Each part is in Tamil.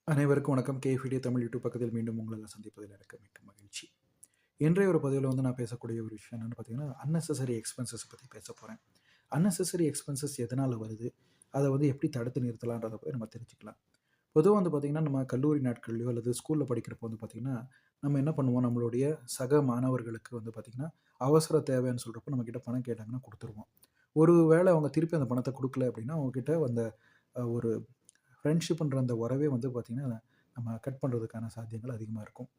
அனைவருக்கும் வணக்கம். கேஎஃப்இடி தமிழ் யூடியூப் பக்கத்தில் மீண்டும் உங்களை சந்திப்பதில் எனக்கு மிக்க மகிழ்ச்சி. இன்றைய ஒரு பதிவில் நான் பேசக்கூடிய ஒரு விஷயம் என்னென்னு பார்த்தீங்கன்னா, அன்னெசசரி எக்ஸ்பென்சஸ் பற்றி பேச போகிறேன். அன்னெசசரி எக்ஸ்பென்சஸ் எதனால் வருது? அதை எப்படி தடுத்து நிறுத்தலான்றத போய் நம்ம தெரிஞ்சுக்கலாம். பொதுவா பார்த்தீங்கன்னா, நம்ம கல்லூரி நாட்கள்லையோ அல்லது ஸ்கூல்ல படிக்கிறப்போ பார்த்தீங்கன்னா, நம்ம என்ன பண்ணுவோம், நம்மளுடைய சக மாணவர்களுக்கு பார்த்தீங்கன்னா, அவசர தேவைன்னு சொல்றப்போ நம்மகிட்ட பணம் கேட்டாங்கன்னா குடுத்துருவோம். ஒரு வேளை அவங்க திருப்பி அந்த பணத்த குடுக்கல அப்படின்னா, அவங்க கிட்ட அந்த ஒரு ஃப்ரெண்ட்ஷிப்ன்ற அந்த உறவே பார்த்தீங்கன்னா, நம்ம கட் பண்ணுறதுக்கான சாத்தியங்கள் அதிகமா இருக்கும்.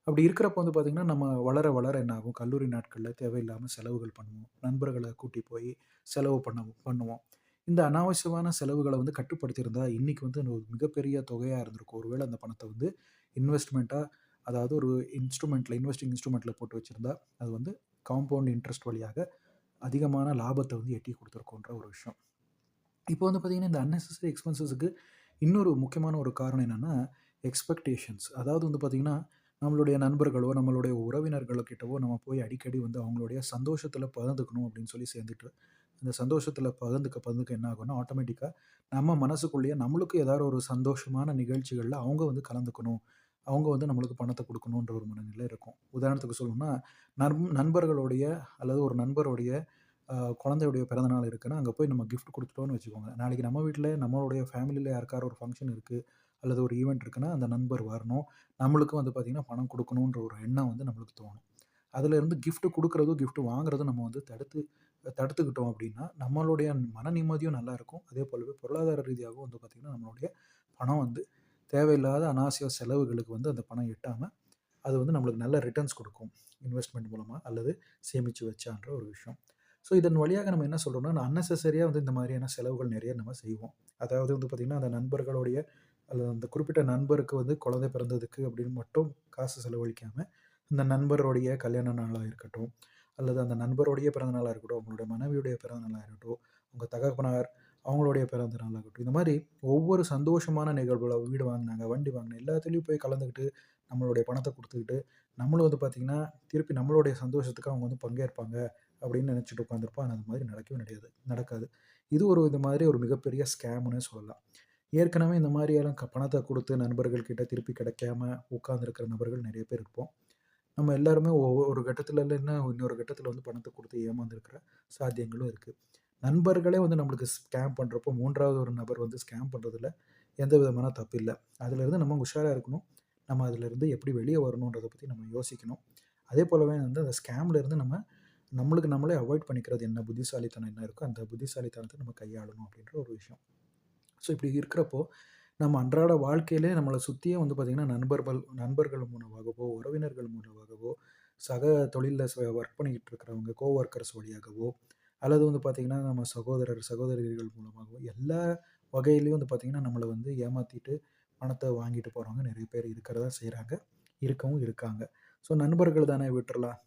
அப்படி இருக்கிறப்போ பார்த்தீங்கன்னா, நம்ம வளர வளர என்ன ஆகும், கல்லூரி நாட்கள்ல தேவையில்லாம செலவுகள் பண்ணுவோம். நண்பர்கள கூட்டி போய் செலவு பண்ணுவோம். இந்த அனாவசியமான செலவுகள கட்டுப்படுத்தியிருந்தா, இன்னைக்கு ஒரு மிகப்பெரிய தொகையா இருந்திருக்கும். ஒருவேள அந்த பணத்த இன்வெஸ்ட்மென்ட்டா, அதாவது ஒரு இன்வெஸ்டிங் இன்ஸ்ட்ருமென்ட்ல போட்டு வச்சிருந்தா, அது காம்பவுண்ட் இன்ட்ரெஸ்ட் வழியாக அதிகமான லாபத்த எட்டி குடுத்திருக்குன்ற ஒரு விஷயம். இப்போ பார்த்தீங்கன்னா, இந்த அன்னெசசரி எக்ஸ்பென்சஸ்க்கு இன்னொரு முக்கியமான ஒரு காரணம் என்னன்னா, எக்ஸ்பெக்டேஷன்ஸ். அதாவது பார்த்தீங்கன்னா, நம்மளுடைய நண்பர்களோ, நம்மளுடைய உறவினர்கள்கிட்டவோ நம்ம போய் அடிக்கடி அவங்களுடைய சந்தோஷத்தில பகிர்ந்துக்கணும் அப்படின்னு சேர்ந்துட்டு, அந்த சந்தோஷத்தில பகிர்ந்துக்க என்ன ஆகும்னா, ஆட்டோமேட்டிக்கா நம்ம மனசுக்குள்ளேயே நம்மளுக்கும் ஏதாவது ஒரு சந்தோஷமான நிகழ்ச்சிகள்ல அவங்க கலந்துக்கணும். அவங்க நம்மளுக்கு பணத்த குடுக்கணுன்ற ஒரு மனநிலை இருக்கும். உதாரணத்துக்கு சொல்லணும்னா, நண்பர்களுடைய அல்லது ஒரு நண்பருடைய குழந்தையுடைய பிறந்தநாள் இருக்குன்னா, அங்க போய் நம்ம கிஃப்ட் குடுத்துட்டோம்னு வச்சுக்கோங்க. நாளைக்கு நம்ம வீட்ல நம்மளுடைய ஃபேமிலில யாருக்காவது ஒரு ஃபங்ஷன் இருக்கு, அல்லது ஒரு ஈவென்ட் இருக்குன்னா, அந்த நண்பர் வரணும். நம்மளுக்கும் பார்த்தீங்கன்னா, பணம் குடுக்கணுன்ற ஒரு எண்ணம் நம்மளுக்கு தோணும். அதிலேருந்து கிஃப்ட் குடுக்குறதும், கிஃப்ட் வாங்குறதும் நம்ம தடுத்துக்கிட்டோம் அப்படின்னா, நம்மளுடைய மன நிம்மதியும் நல்லாயிருக்கும். அதே போலவே பொருளாதார ரீதியாகவும் பார்த்தீங்கன்னா, நம்மளுடைய பணம் தேவையில்லாத அனாவசிய செலவுகளுக்கு அந்த பணம் எட்டாம, அது நம்மளுக்கு நல்ல ரிட்டர்ன்ஸ் குடுக்கும். இன்வெஸ்ட்மென்ட் மூலமா அல்லது சேமிச்சு வச்சான்ற ஒரு விஷயம். ஸோ இதன் வழியாக நம்ம என்ன சொல்றோம்னா, அன்னெசசரியா இந்த மாதிரியான செலவுகள் நெறைய நம்ம செய்வோம். அதாவது பார்த்தீங்கன்னா, அந்த நண்பர்களுடைய அல்லது அந்த குறிப்பிட்ட நண்பருக்கு குழந்தை பிறந்ததுக்கு அப்படின்னு மட்டும் காசு செலவழிக்காம, அந்த நண்பருடைய கல்யாண நாளா இருக்கட்டும், அல்லது அந்த நண்பருடைய பிறந்த நாளா இருக்கட்டும், அவங்களுடைய மனைவியுடைய பிறந்த நாளா இருக்கட்டும், உங்க தகப்பனார் அவங்களுடைய பிறந்த நாளாகட்டும், இந்த மாரி ஒவ்வொரு சந்தோஷமான நிகழ்வுல வீடு வாங்குனாங்க, வண்டி வாங்குனாங்க, எல்லாத்துலயும் போய் கலந்துக்கிட்டு, நம்மளுடைய பணத்த குடுத்துக்கிட்டு, நம்மளும் பார்த்தீங்கன்னா, திருப்பி நம்மளுடைய சந்தோஷத்துக்கு அவங்க பங்கேற்பாங்க அப்படின்னு நினைச்சுட்டு உட்காந்துருப்போம். ஆனா, அந்த மாதிரி நடக்காது. இது இந்த மாதிரி ஒரு மிகப்பெரிய ஸ்கேம்னே சொல்லலாம். ஏற்கனவே இந்த மாதிரியெல்லாம் பணத்த குடுத்து நண்பர்கள் கிட்ட திருப்பி கிடைக்காம உட்கார்ந்திருக்கிற நபர்கள் நெறைய பேர் இருப்போம். நம்ம எல்லாருமே ஒரு கட்டத்துல இல்லன்னா இன்னொரு கட்டத்துல பணத்த குடுத்து ஏமாந்துருக்கிற சாத்தியங்களும் இருக்கு. நண்பர்களே நம்மளுக்கு ஸ்கேம் பண்றப்போ 3வது ஒரு நபர் ஸ்கேம் பண்றதுல எந்த விதமான தப்பு இல்ல. அதுலருந்து நம்ம உஷாரா இருக்கணும். நம்ம அதுலருந்து எப்படி வெளிய வரணுன்றத பத்தி நம்ம யோசிக்கணும். அதே போலவே அந்த ஸ்கேம்ல இருந்து நம்மளுக்கு நம்மளே அவாய்ட் பண்ணிக்கிறது என்ன புத்திசாலித்தனம் என்ன இருக்கோ, அந்த புத்திசாலித்தனத்த நம்ம கையாளணும் அப்படின்ற ஒரு விஷயம். ஸோ இப்படி இருக்கிறப்போ, நம்ம அன்றாட வாழ்க்கையிலே நம்மள சுத்தியே பார்த்தீங்கன்னா, நண்பர்கள் மூலமாகவோ, உறவினர்கள் மூலமாகவோ, சக தொழில்ல ஒர்க் பண்ணிக்கிட்டு இருக்கிறவங்க, கோவொர்க்கர்ஸ் வழியாகவோ, அல்லது பார்த்தீங்கன்னா, நம்ம சகோதரர், சகோதரிகள் மூலமாகவோ, எல்லா வகையிலயும் பார்த்தீங்கன்னா, நம்மள ஏமாத்திட்டு பணத்த வாங்கிட்டு போறவங்க நெறைய பேர் இருக்கிறதா செய்றாங்க. இருக்கவும் இருக்காங்க. ஸோ நண்பர்கள் தானே விட்டுறலாம்.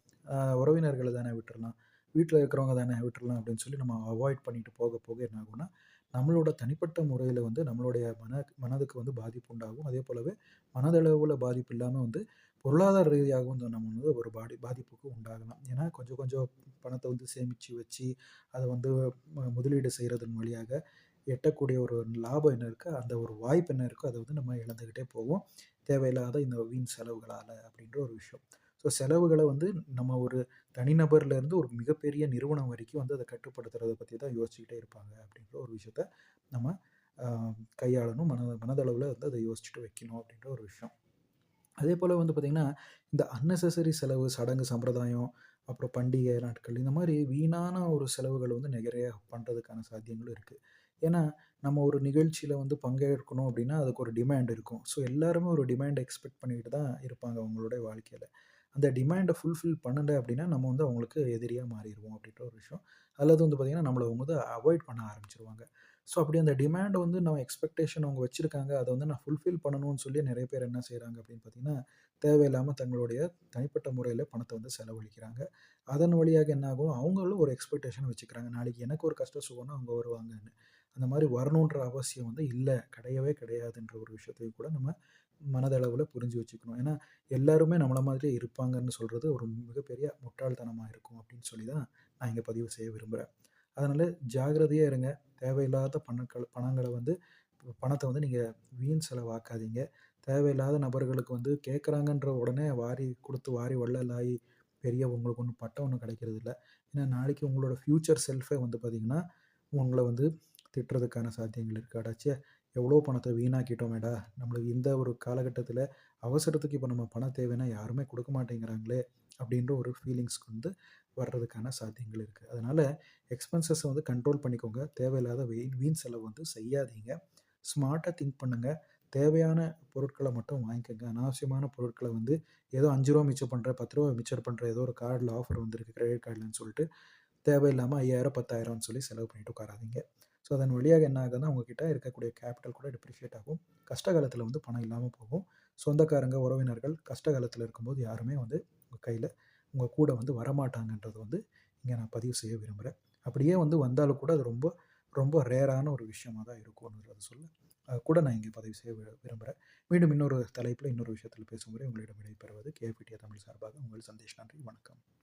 உறவினர்கள தானே விட்டுறலாம். வீட்ல இருக்கிறவங்க தானே விட்டுறலாம் அப்படின்னு சொல்லி நம்ம அவாய்ட் பண்ணிட்டு போக, போக என்ன ஆகும்னா, நம்மளோட தனிப்பட்ட முறையில நம்மளுடைய மனதுக்கு பாதிப்பு உண்டாகும். அதே போலவே மனதளவுல பாதிப்பு இல்லாம பொருளாதார ரீதியாகவும் நம்ம ஒரு பாதிப்புக்கு உண்டாகலாம். ஏன்னா கொஞ்சம் கொஞ்சம் பணத்த சேமிச்சு வச்சு, அத முதலீடு செய்றதன் வழியாக எட்டக்கூடிய ஒரு லாபம் என்ன இருக்கு, அந்த ஒரு வாய்ப்பு என்ன இருக்கோ, அத நம்ம இழந்துகிட்டே போவோம். தேவையில்லாத இந்த வீண் செலவுகளால அப்படின்ற ஒரு விஷயம். ஸோ செலவுகள நம்ம ஒரு தனிநபர்லேருந்து ஒரு மிகப்பெரிய நிறுவனம் வரைக்கும் அத கட்டுப்படுத்துறத பத்தி தான் யோசிச்சுக்கிட்டே இருப்பாங்க அப்படின்ற ஒரு விஷயத்த நம்ம அ கையாளணும். மனதளவுல அத யோசிச்சுட்டு வைக்கணும் அப்படின்ற ஒரு விஷயம். அதேபோல பார்த்தீங்கன்னா, இந்த அன்னெசசரி செலவு, சடங்கு, சம்பிரதாயம், அப்புறம் பண்டிகை நாட்கள் இந்த மாரி வீணான ஒரு செலவுகள் நெறைய பண்றதுக்கான சாத்தியங்களும் இருக்கு. ஏன்னா, நம்ம ஒரு நிகழ்ச்சியில பங்கேற்கணும் அப்படின்னா, அதுக்கு ஒரு டிமாண்ட் இருக்கும். ஸோ எல்லாருமே ஒரு டிமாண்ட எக்ஸ்பெக்ட் பண்ணிட்டு தான் இருப்பாங்க அவங்களுடைய வாழ்க்கையில. அந்த டிமாண்ட ஃபுல்ஃபில் பண்ணல அப்படின்னா, நம்ம அவங்களுக்கு எதிரியா மாறிருவோம் அப்படின்ற ஒரு விஷயம். அல்லது பார்த்தீங்கன்னா, நம்மள அவங்க அவாய்ட் பண்ண ஆரம்பிச்சுருவாங்க. ஸோ அப்படி அந்த டிமாண்ட் நம்ம எக்ஸ்பெக்டேஷன் அவங்க வச்சிருக்காங்க. அத நான் ஃபுல்ஃபில் பண்ணணும்னு சொல்லி நெறைய பேர் என்ன செய்றாங்க அப்படின்னு பார்த்தீங்கன்னா, தேவையில்லாம தங்களுடைய தனிப்பட்ட முறையில பணத்த செலவழிக்கிறாங்க. அதன் வழியாக என்ன ஆகும், அவங்களும் ஒரு எக்ஸ்பெக்டேஷன் வச்சுக்கிறாங்க. நாளைக்கு எனக்கு ஒரு கஷ்டம் சுகம்னா அவங்க வருவாங்கன்னு. அந்த மாரி வரணுன்ற அவசியம் இல்ல. கிடையவே கிடையாதுன்ற ஒரு விஷயத்தையும் கூட நம்ம மனதளவுல புரிஞ்சு வச்சுக்கணும். ஏன்னா, எல்லாருமே நம்மள மாதிரியே இருப்பாங்கன்னு சொல்றது ஒரு மிகப்பெரிய முட்டாள்தனமா இருக்கும் அப்படின்னு சொல்லி தான் நான் இங்க பதிவு செய்ய விரும்புறேன். அதனால ஜாக்கிரதையா இருங்க. தேவையில்லாத பணங்கள பணத்த வந்து நீங்க வீண் செலவாக்காதீங்க. தேவையில்லாத நபர்களுக்கு வந்து கேட்குறாங்கன்ற உடனே வாரி குடுத்து வாரி வள்ளலாயி பெரிய உங்களுக்கு ஒண்ணும் பட்டம் ஒண்ணும் கிடைக்கிறதில்ல. ஏன்னா நாளைக்கு உங்களோட ஃப்யூச்சர் செல்ஃபே வந்து பார்த்தீங்கன்னா, உங்கள வந்து திட்டுறதுக்கான சாத்தியங்கள் இருக்கு. "அடச்சே! எவ்வளோ பணத்த வீணாக்கிட்டோமேடா! நம்மளுக்கு இந்த ஒரு காலகட்டத்தில அவசரத்துக்கு இப்ப நம்ம பணம் தேவைன்னா யாருமே குடுக்க மாட்டேங்கிறாங்களே!" அப்படின்ற ஒரு ஃபீலிங்ஸ்க்கு வந்து வர்றதுக்கான சாத்தியங்கள் இருக்கு. அதனால எக்ஸ்பென்சஸ வந்து கண்ட்ரோல் பண்ணிக்கோங்க. தேவையில்லாத வீண் செலவு வந்து செய்யாதீங்க. ஸ்மார்ட்டா திங்க் பண்ணுங்க. தேவையான பொருட்கள மட்டும் வாங்கிக்கங்க. அனாவசியமான பொருட்கள வந்து ஏதோ ரூ. 5 மிச்சம் பண்றேன், ரூ. 10 மிச்சம் பண்றேன், ஏதோ ஒரு கார்ட்ல ஆஃபர் வந்திருக்கு கிரெடிட் கார்ட்லன்னு சொல்லிட்டு தேவையில்லாம 5000, 10,000ன்னு சொல்லி செலவு பண்ணிட்டு உட்காராதீங்க. ஸோ அதன் வழியாக என்ன ஆகுதுன்னா, உங்ககிட்ட இருக்கக்கூடிய கேபிட்டல் கூட டிப்ரிஷியேட் ஆகும். கஷ்ட காலத்தில வந்து பணம் இல்லாம போகும். சொந்தக்காரங்க, உறவினர்கள் கஷ்ட காலத்தில இருக்கும்போது யாருமே வந்து உங்க கையில உங்க கூட வந்து வரமாட்டாங்கன்றது வந்து இங்க நான் பதிவு செய்ய விரும்புறேன். அப்படியே வந்து வந்தாலும் கூட அது ரொம்ப, ரொம்ப ரேரான ஒரு விஷயமா தான் இருக்கும்ன்றத சொல்ல கூட நான் இங்க பதிவு செய்ய விரும்புறேன். மீண்டும் இன்னொரு தலைப்பில, இன்னொரு விஷயத்தில பேசும் வரை உங்களிடம் விடைபெறுவது கேபிடியா தமிழ் சார்பாக உங்கள் சந்தேஷ். நன்றி, வணக்கம்.